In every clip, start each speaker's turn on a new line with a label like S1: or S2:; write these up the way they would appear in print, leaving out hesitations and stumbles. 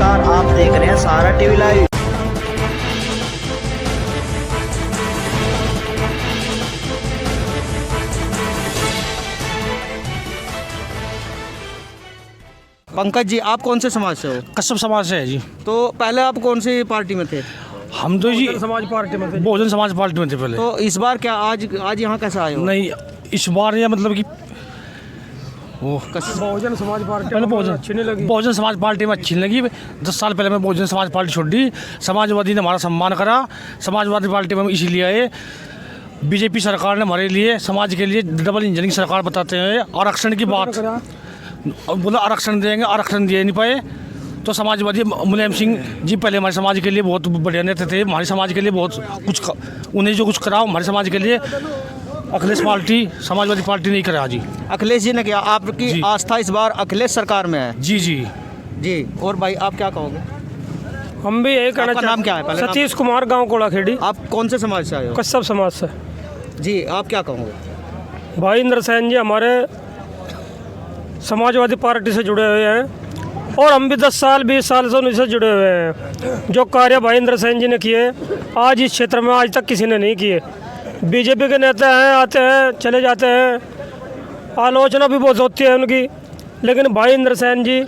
S1: नमस्कार, आप देख रहे हैं सहारा टीवी लाइव। पंकज जी, आप कौन से समाज से हो?
S2: कश्यप समाज से है जी।
S1: तो पहले आप कौन सी पार्टी में थे?
S2: हम तो जी
S3: समाज पार्टी में थे।
S2: बहुजन समाज पार्टी में थे पहले।
S1: तो इस बार क्या आज यहाँ कैसे आए हो?
S2: नहीं, इस बार ये मतलब कि वो
S3: बहुजन समाज पार्टी
S2: पहले
S3: अच्छी नहीं लगी।
S2: बहुजन समाज पार्टी में अच्छी नहीं लगी। 10 साल पहले मैं बहुजन समाज पार्टी छोड़ दी। समाजवादी ने हमारा सम्मान करा। समाजवादी पार्टी में हम इसीलिए आए, बीजेपी सरकार ने हमारे लिए समाज के लिए डबल इंजन की सरकार बताते हैं। आरक्षण की बात बोला, आरक्षण देंगे, आरक्षण दे नहीं पाए। तो समाजवादी मुलायम सिंह जी पहले हमारे समाज के लिए बहुत बढ़िया नेता थे। हमारे समाज के लिए बहुत कुछ उन्हें जो कुछ करा हमारे समाज के लिए अखिलेश पार्टी समाजवादी पार्टी नहीं करा जी।
S1: अखिलेश जी ने किया। आपकी
S2: जी।
S1: आस्था इस बार अखिलेश सरकार में है?
S2: जी जी
S1: जी। और भाई आप क्या कहोगे?
S3: हम भी यही कहना
S1: आपका नाम क्या है पहले?
S3: सतीश कुमार, गांव कोड़ा खेड़ी,
S1: आप कौन से समाज से आए हो?
S3: कश्यप समाज से।
S1: जी, आप क्या कहोगे?
S3: भाई इंद्र सेन जी हमारे समाजवादी पार्टी से जुड़े हुए हैं और हम भी 10 साल 20 साल से उनसे जुड़े हुए हैं। जो कार्य भाई इंद्र सेन जी ने किए आज इस क्षेत्र में आज तक किसी ने नहीं किए। बीजेपी के नेता हैं, आते हैं चले जाते हैं, आलोचना भी बहुत होती है उनकी, लेकिन भाई इंद्र सेन जी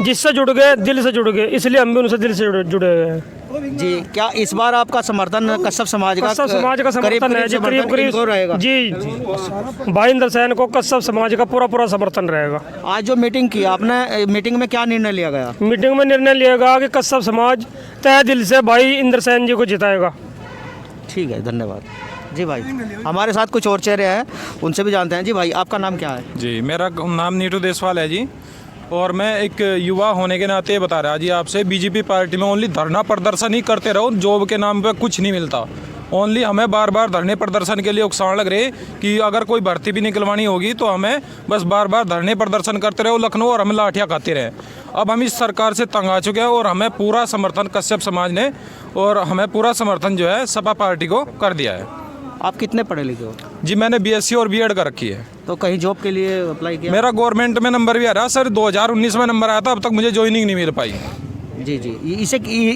S3: जिससे जुड़ गए दिल से जुड़ गए, इसलिए हम भी उनसे दिल से जुड़े हुए हैं।
S1: जी, क्या इस बार आपका समर्थन कश्यप समाज का?
S3: कश्यप समाज का समर्थन है जी, करीब
S1: इनको रहेगा।
S3: करीब जी जी। भाई इंद्र सेन को कश्यप समाज का पूरा समर्थन रहेगा।
S1: आज जो मीटिंग की आपने, मीटिंग में क्या निर्णय लिया गया?
S3: मीटिंग में निर्णय लिया गया कि कश्यप समाज तहे दिल से भाई इंद्र सेन जी को जिताएगा।
S1: ठीक है, धन्यवाद। जी भाई, हमारे साथ कुछ और चेहरे हैं, उनसे भी जानते हैं। जी भाई, आपका नाम क्या है?
S4: जी, मेरा नाम नीटू देसवाल है जी, और मैं एक युवा होने के नाते ये बता रहा जी आपसे, बीजेपी पार्टी में ओनली धरना प्रदर्शन ही करते रहो, जॉब के नाम पे कुछ नहीं मिलता। ओनली हमें बार बार धरने प्रदर्शन के लिए उकसाने लग रहे कि अगर कोई भर्ती भी निकलवानी होगी तो हमें बस बार बार धरने प्रदर्शन करते रहो लखनऊ, और हमें लाठियाँ खाते रहे। अब हम इस सरकार से तंग आ चुके हैं और हमें पूरा समर्थन कश्यप समाज ने, और हमें पूरा समर्थन जो है सपा पार्टी को कर दिया है।
S1: आप कितने पढ़े लिखे हो?
S4: जी, मैंने बीएससी और बीएड कर रखी है।
S1: तो कहीं जॉब के लिए अप्लाई किया?
S4: मेरा गवर्नमेंट में नंबर भी आ रहा सर, 2019 में नंबर आया था, अब तक मुझे ज्वाइनिंग नहीं मिल पाई।
S1: जी जी।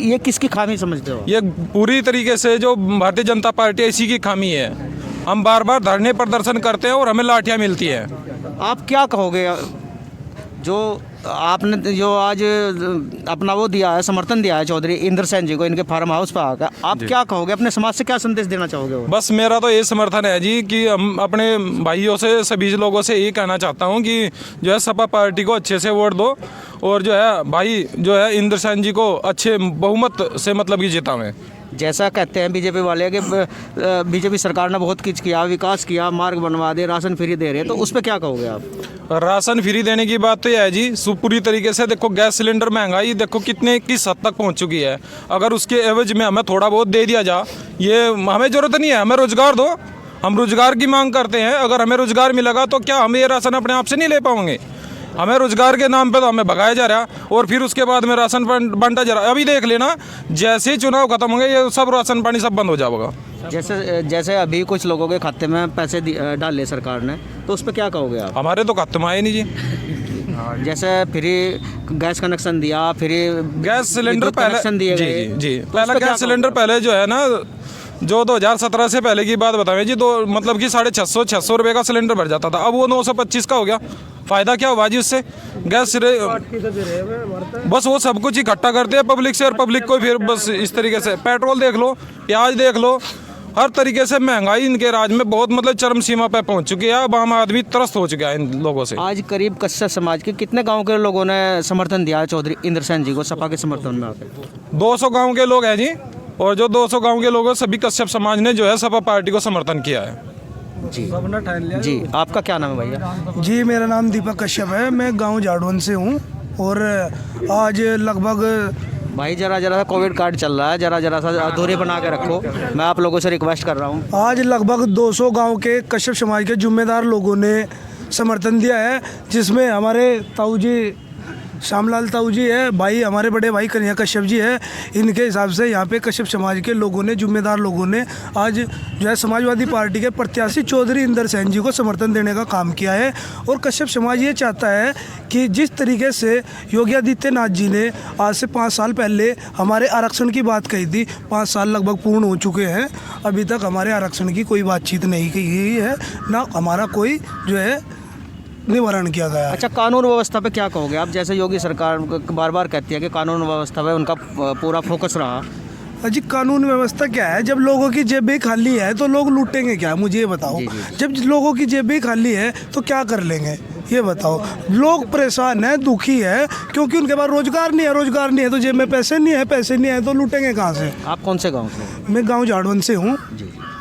S1: ये किसकी खामी समझते हो?
S4: ये पूरी तरीके से जो भारतीय जनता पार्टी है इसी की खामी है। हम बार बार धरने प्रदर्शन करते हैं और हमें लाठियाँ मिलती हैं।
S1: आप क्या कहोगे जो आपने जो आज अपना वो दिया है, समर्थन दिया है चौधरी इंद्र सेन जी को इनके फार्म हाउस पर आकर, आप क्या कहोगे? अपने समाज से क्या संदेश देना चाहोगे?
S4: बस मेरा तो ये समर्थन है जी कि हम अपने भाइयों से, सभी लोगों से ये कहना चाहता हूँ कि जो है सपा पार्टी को अच्छे से वोट दो, और जो है भाई जो है इंद्र सेन जी को अच्छे बहुमत से मतलब कि जितावें।
S1: जैसा कहते हैं बीजेपी वाले कि बीजेपी सरकार ने बहुत कुछ किया, विकास किया, मार्ग बनवा दे, राशन फ्री दे रहे हैं, तो उस पर क्या कहोगे आप?
S4: राशन फ्री देने की बात तो यह है जी, पूरी तरीके से देखो गैस सिलेंडर महंगाई देखो किस हद तक पहुंच चुकी है। अगर उसके एवज में हमें थोड़ा बहुत दे दिया जा, ये हमें ज़रूरत नहीं है, हमें रोज़गार दो, हम रोज़गार की मांग करते हैं। अगर हमें रोज़गार मिलेगा तो क्या हम ये राशन अपने आप से नहीं ले पाएंगे? हमें रोज़गार के नाम पे तो हमें भगाया जा रहा, और फिर उसके बाद में राशन बंटा जा रहा। अभी देख लेना, जैसे ही चुनाव खत्म होंगे ये सब राशन पानी सब बंद हो जाएगा।
S1: जैसे अभी कुछ लोगों के खाते में पैसे डाले सरकार ने, तो उस पर क्या कहोगे आप?
S4: हमारे तो खाते में आए नहीं जी।
S1: जैसे फ्री गैस कनेक्शन दिया, फ्री
S4: गैस सिलेंडर
S1: कनेक्शन दिए गए।
S4: जी, पहला गैस सिलेंडर पहले जो है ना, जो 2017 से पहले की बात बताएं जी, तो मतलब कि 650 रुपये का सिलेंडर भर जाता था, अब वो 925 का हो गया। फ़ायदा क्या हुआ जी उससे? गैस बस वो सब कुछ इकट्ठा करते हैं पब्लिक से, और पब्लिक को फिर बस इस तरीके से पेट्रोल देख लो, प्याज देख लो, हर तरीके से महंगाई इनके राज में बहुत मतलब चरम सीमा पर पहुंच चुकी है। अब आम आदमी त्रस्त हो चुका है इन लोगों से।
S1: आज करीब कश्यप समाज के कितने गांव के लोगों ने समर्थन दिया है चौधरी इंद्र सेन जी को सपा के समर्थन में आकर?
S4: 200 गाँव के लोग हैं जी, और जो 200 गाँव के लोग हैं सभी कश्यप समाज ने जो है सपा पार्टी को समर्थन किया है।
S1: जी जी। आपका क्या नाम है भैया?
S5: जी, मेरा नाम दीपक कश्यप है, मैं गांव जाडवन से हूं, और आज लगभग
S1: भाई जरा सा कोविड कार्ड चल रहा है, जरा सा दूरी बना के रखो, मैं आप लोगों से रिक्वेस्ट कर रहा हूँ।
S5: आज लगभग 200 गांव के कश्यप समाज के जिम्मेदार लोगों ने समर्थन दिया है, जिसमें हमारे ताऊ जी श्यामलाल ताऊ जी है, भाई हमारे बड़े भाई कन्हैया कश्यप जी है, इनके हिसाब से यहाँ पे कश्यप समाज के लोगों ने, जिम्मेदार लोगों ने आज जो है समाजवादी पार्टी के प्रत्याशी चौधरी इंदर सेन जी को समर्थन देने का काम किया है। और कश्यप समाज ये चाहता है कि जिस तरीके से योगी आदित्यनाथ जी ने आज से 5 साल पहले हमारे आरक्षण की बात कही थी, 5 साल लगभग पूर्ण हो चुके हैं, अभी तक हमारे आरक्षण की कोई बातचीत नहीं की गई है, ना हमारा कोई जो है निवारण किया गया है।
S1: अच्छा, कानून व्यवस्था पे क्या कहोगे आप? जैसे योगी सरकार बार बार कहती है कि कानून व्यवस्था पे उनका पूरा फोकस रहा।
S5: अजी कानून व्यवस्था क्या है? जब लोगों की जेबें खाली है तो लोग लूटेंगे क्या? मुझे ये बताओ। जब लोगों की जेबें खाली है तो क्या कर लेंगे ये बताओ? लोग परेशान है, दुखी है, क्योंकि उनके पास रोजगार नहीं है। रोजगार नहीं है तो जेब में पैसे नहीं है, पैसे नहीं है तो लूटेंगे कहाँ से?
S1: आप कौन से गाँव से?
S5: मैं गाँव झाड़वन से हूँ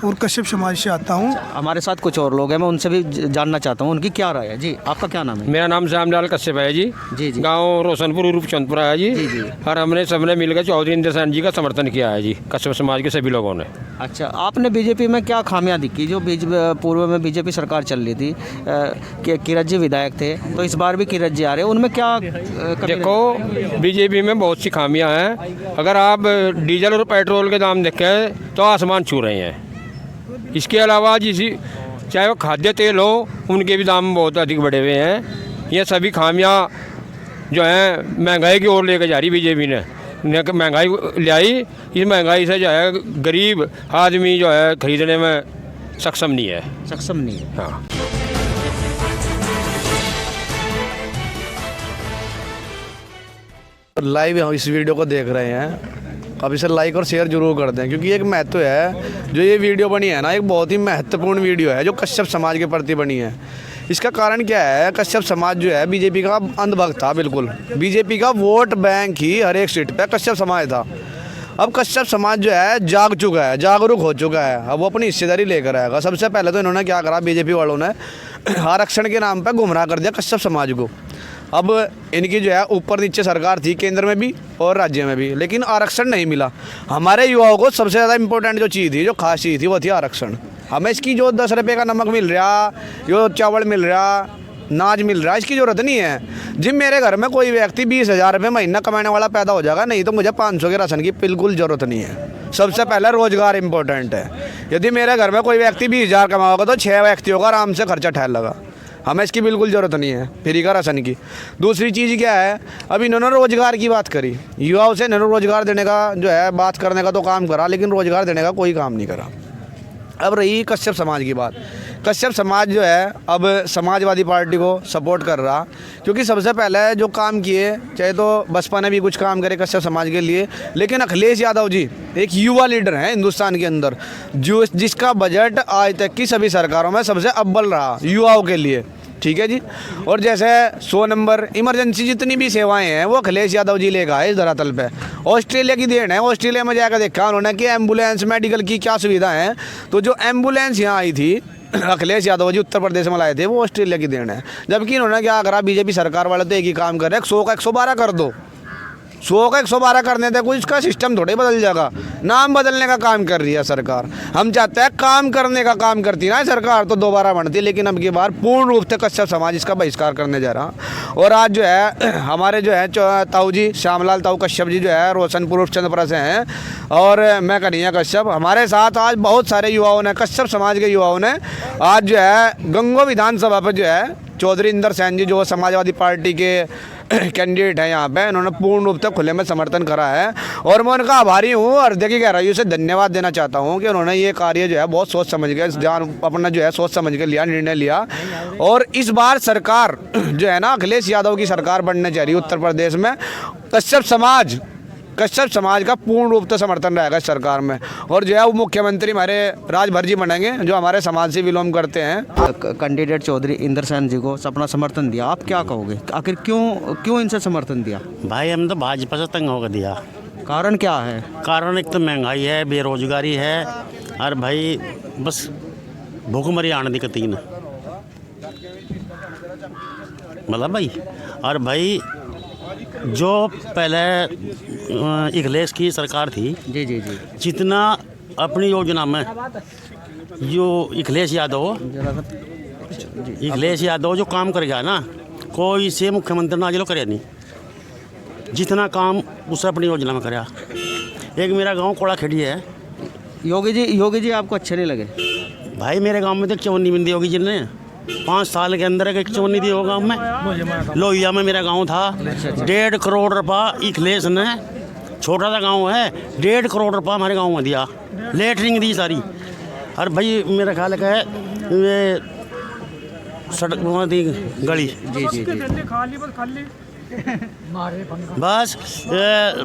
S5: और कश्यप समाज से आता हूँ।
S1: हमारे साथ कुछ और लोग हैं, मैं उनसे भी जानना चाहता हूँ उनकी क्या राय है। जी, आपका क्या नाम है?
S6: मेरा नाम श्यामलाल कश्यप है जी।
S1: जी जी।
S6: गांव रोशनपुर रूप चंदपुरा है जी।
S1: जी।
S6: और हमने सबने मिलकर चौधरी इंदर सेन जी का समर्थन किया है जी, कश्यप समाज के सभी लोगों ने।
S1: अच्छा, आपने बीजेपी में क्या खामियां दिखी? जो पूर्व में बीजेपी सरकार चल रही थी, किरत जी विधायक थे, तो इस बार भी किरत जी आ रहे हैं, उनमें क्या
S6: देखो, बीजेपी में बहुत सी खामियां हैं। अगर आप डीजल और पेट्रोल के दाम देखें तो आसमान छू रहे हैं। इसके अलावा चाहे वो खाद्य तेल हो, उनके भी दाम बहुत अधिक बढ़े हुए हैं। ये सभी खामियां जो हैं महंगाई की ओर लेकर जा रही बीजेपी ने महंगाई ले आई। इस महंगाई से जो है गरीब आदमी जो है खरीदने में सक्षम नहीं है। हाँ।
S7: लाइव इस वीडियो को देख रहे हैं, अब इसे लाइक और शेयर जरूर कर दें, क्योंकि एक महत्व है जो ये वीडियो बनी है ना, एक बहुत ही महत्वपूर्ण वीडियो है जो कश्यप समाज के प्रति बनी है। इसका कारण क्या है? कश्यप समाज जो है बीजेपी का अंधभक्त था, बिल्कुल बीजेपी का वोट बैंक ही हर एक सीट पे कश्यप समाज था। अब कश्यप समाज जो है जाग चुका है, जागरूक हो चुका है, अब वो अपनी हिस्सेदारी लेकर आएगा। सबसे पहले तो इन्होंने क्या करा, बीजेपी वालों ने आरक्षण के नाम पर गुमराह कर दिया कश्यप समाज को। अब इनकी जो है ऊपर नीचे सरकार थी, केंद्र में भी और राज्य में भी, लेकिन आरक्षण नहीं मिला। हमारे युवाओं को सबसे ज़्यादा इंपॉर्टेंट जो चीज़ थी, जो खास चीज़ थी, वो थी आरक्षण। हमें इसकी जो 10 रुपये का नमक मिल रहा, जो चावल मिल रहा, नाज मिल रहा, इसकी ज़रूरत नहीं है। जिन मेरे घर में कोई व्यक्ति 20,000 रुपये महीना कमाने वाला पैदा हो जाएगा, नहीं तो मुझे 500 के राशन की बिल्कुल ज़रूरत नहीं है। सबसे पहले रोज़गार इंपॉर्टेंट है। यदि मेरे घर में कोई व्यक्ति 20,000 कमाओगा तो 6 व्यक्तियों का आराम से खर्चा ठहर लगा। हमें इसकी बिल्कुल ज़रूरत नहीं है फ्री का राशन की। दूसरी चीज़ क्या है, अब इन्होंने रोज़गार की बात करी, युवाओं से इन्होंने रोज़गार देने का जो है बात करने का तो काम करा, लेकिन रोज़गार देने का कोई काम नहीं करा। अब रही कश्यप समाज की बात। कश्यप समाज जो है अब समाजवादी पार्टी को सपोर्ट कर रहा, क्योंकि सबसे पहले जो काम किए, चाहे तो बसपा ने भी कुछ काम करे कश्यप समाज के लिए, लेकिन अखिलेश यादव जी एक युवा लीडर हैं हिंदुस्तान के अंदर, जो जिसका बजट आज तक की सभी सरकारों में सबसे अव्वल रहा युवाओं के लिए। ठीक है जी। और जैसे 100 नंबर इमरजेंसी जितनी भी सेवाएं हैं वो अखिलेश यादव जी लेकर आए इस धरातल पे। ऑस्ट्रेलिया की देन है, ऑस्ट्रेलिया में जाकर देखा उन्होंने कि एम्बुलेंस मेडिकल की क्या सुविधा है, तो जो एम्बुलेंस यहाँ आई थी अखिलेश यादव जी उत्तर प्रदेश में लाए थे, वो ऑस्ट्रेलिया की देन है। जबकि इन्होंने क्या करा, बीजेपी सरकार वाले तो एक ही काम कर रहे हैं, 100 का 112 कर दो, 100 का 112 करने थे, कुछ इसका सिस्टम थोड़े बदल जाएगा। नाम बदलने का काम कर रही है सरकार। हम चाहते हैं काम करने का काम करती ना सरकार तो दोबारा बनती, लेकिन अब की बार पूर्ण रूप से कश्यप समाज इसका बहिष्कार करने जा रहा। और आज जो है हमारे जो है ताऊ जी श्यामलाल ताऊ कश्यप जी जो है रोशनपुर चंदपुरा से हैं, और मैं कन्हैया कश्यप, हमारे साथ आज बहुत सारे युवाओं ने, कश्यप समाज के युवाओं ने आज जो है गंगो विधानसभा पर जो है चौधरी इंदर सेन जी जो समाजवादी पार्टी के कैंडिडेट हैं यहाँ पे, इन्होंने पूर्ण रूप से खुले में समर्थन करा है। और मैं उनका आभारी हूँ और देखिए गहराइयों से धन्यवाद देना चाहता हूँ कि उन्होंने ये कार्य जो है बहुत सोच समझ के जान अपना जो है सोच समझ के लिया, निर्णय लिया। और इस बार सरकार जो है ना अखिलेश यादव की सरकार बनने जा रही है उत्तर प्रदेश में। कश्यप समाज का पूर्ण रूप से समर्थन रहेगा इस सरकार में, और जो है वो मुख्यमंत्री हमारे राजभर जी बनेंगे जो हमारे समाज से विलोम करते हैं।
S1: कैंडिडेट चौधरी इंदर सेन जी को अपना समर्थन दिया, आप क्या कहोगे? आखिर क्यों इनसे समर्थन दिया?
S8: भाई हम तो भाजपा से तंग होकर दिया।
S1: कारण क्या है?
S8: कारण एक तो महंगाई है, बेरोजगारी है, और भाई बस भूखमरी आने दी तीन मतलब भाई। और भाई जो पहले अखिलेश की सरकार थी,
S1: जी जी जी,
S8: जितना अपनी योजना में जो अखिलेश यादव जो काम कर गया ना, कोई से मुख्यमंत्री ना जो करे नहीं। जितना काम उसने अपनी योजना में कराया। एक मेरा गांव कोड़ा खेड़ी है।
S1: योगी जी आपको अच्छे नहीं लगे?
S8: भाई मेरे गांव में तो चौनी भी दी होगी जिनने 5 साल के अंदर एक चौनी दी होगा गाँव में। लोहिया में मेरा गांव था, 1.5 करोड़ रुपया इखलेस ने, छोटा सा गांव है, 1.5 करोड़ रुपया हमारे गांव में दिया, लेटरिंग दी सारी। और भाई मेरा ख्याल है ये सड़क दी गली।
S1: जी जी जी।
S8: बस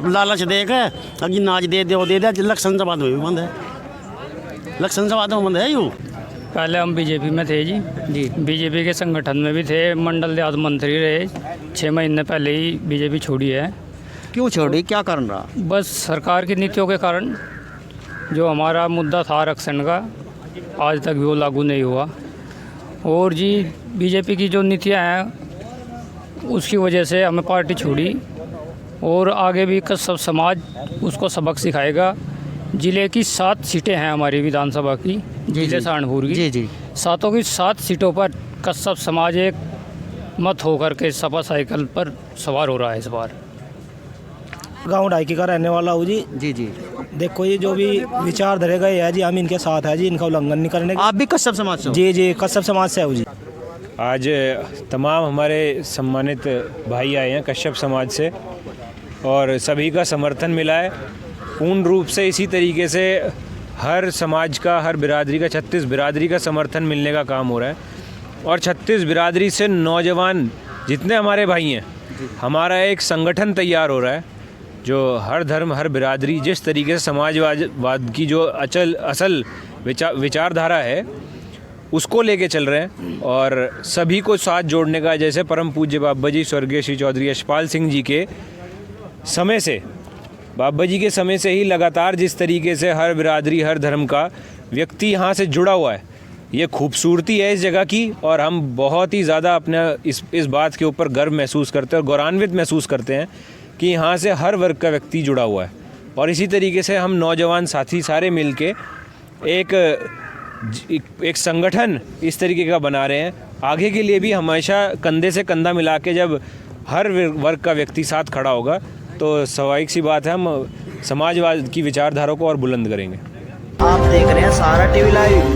S8: लालच देख अभी नाच दे लक्षण सभा में भी बंद है, लक्षण सभा में बंद है यूँ।
S9: पहले हम बीजेपी में थे जी। बीजेपी के संगठन में भी थे, मंडल देहात मंत्री रहे। 6 महीने पहले ही बीजेपी छोड़ी है।
S1: क्यों छोड़ी, क्या कारण रहा?
S9: बस सरकार की नीतियों के कारण। जो हमारा मुद्दा था आरक्षण का, आज तक भी वो लागू नहीं हुआ। और जी बीजेपी की जो नीतियाँ हैं उसकी वजह से हमें पार्टी छोड़ी। और आगे भी सब समाज उसको सबक सिखाएगा। ज़िले की 7 सीटें हैं हमारी विधानसभा की, जिले सहारनपुर की।
S1: जी जी।
S9: 7 की 7 सीटों पर कस्सब समाज एक मत होकर के सपा साइकिल पर सवार हो रहा है इस बार।
S10: गांव ढाई का रहने वाला हूँ जी।
S1: जी जी।
S10: देखो ये जो भी विचार धरे गए है जी, हम इनके साथ है जी, इनका उल्लंघन नहीं करने।
S1: आप भी कस्सब समाज से हो?
S10: जी जी, कश्यप समाज से हूँ जी।
S11: आज तमाम हमारे सम्मानित भाई आए हैं कश्यप समाज से और सभी का समर्थन मिला है पूर्ण रूप से। इसी तरीके से हर समाज का, हर बिरादरी का, 36 बिरादरी का समर्थन मिलने का काम हो रहा है। और 36 बिरादरी से नौजवान जितने हमारे भाई हैं, हमारा एक संगठन तैयार हो रहा है जो हर धर्म, हर बिरादरी जिस तरीके से समाजवाद की जो असल विचारधारा है उसको लेके चल रहे हैं और सभी को साथ जोड़ने का, जैसे परम पूज्य बाबा जी स्वर्गीय श्री चौधरी यशपाल सिंह जी के समय से, बाबा जी के समय से ही लगातार जिस तरीके से हर बिरादरी, हर धर्म का व्यक्ति यहाँ से जुड़ा हुआ है, ये खूबसूरती है इस जगह की। और हम बहुत ही ज़्यादा अपना इस बात के ऊपर गर्व महसूस करते हैं और गौरवान्वित महसूस करते हैं कि यहाँ से हर वर्ग का व्यक्ति जुड़ा हुआ है। और इसी तरीके से हम नौजवान साथी सारे मिलके एक संगठन इस तरीके का बना रहे हैं। आगे के लिए भी हमेशा कंधे से कंधा मिला के जब हर वर्ग का व्यक्ति साथ खड़ा होगा तो स्वाभाविक सी बात है हम समाजवाद की विचारधारा को और बुलंद करेंगे।
S1: आप देख रहे हैं सहारा टीवी लाइव।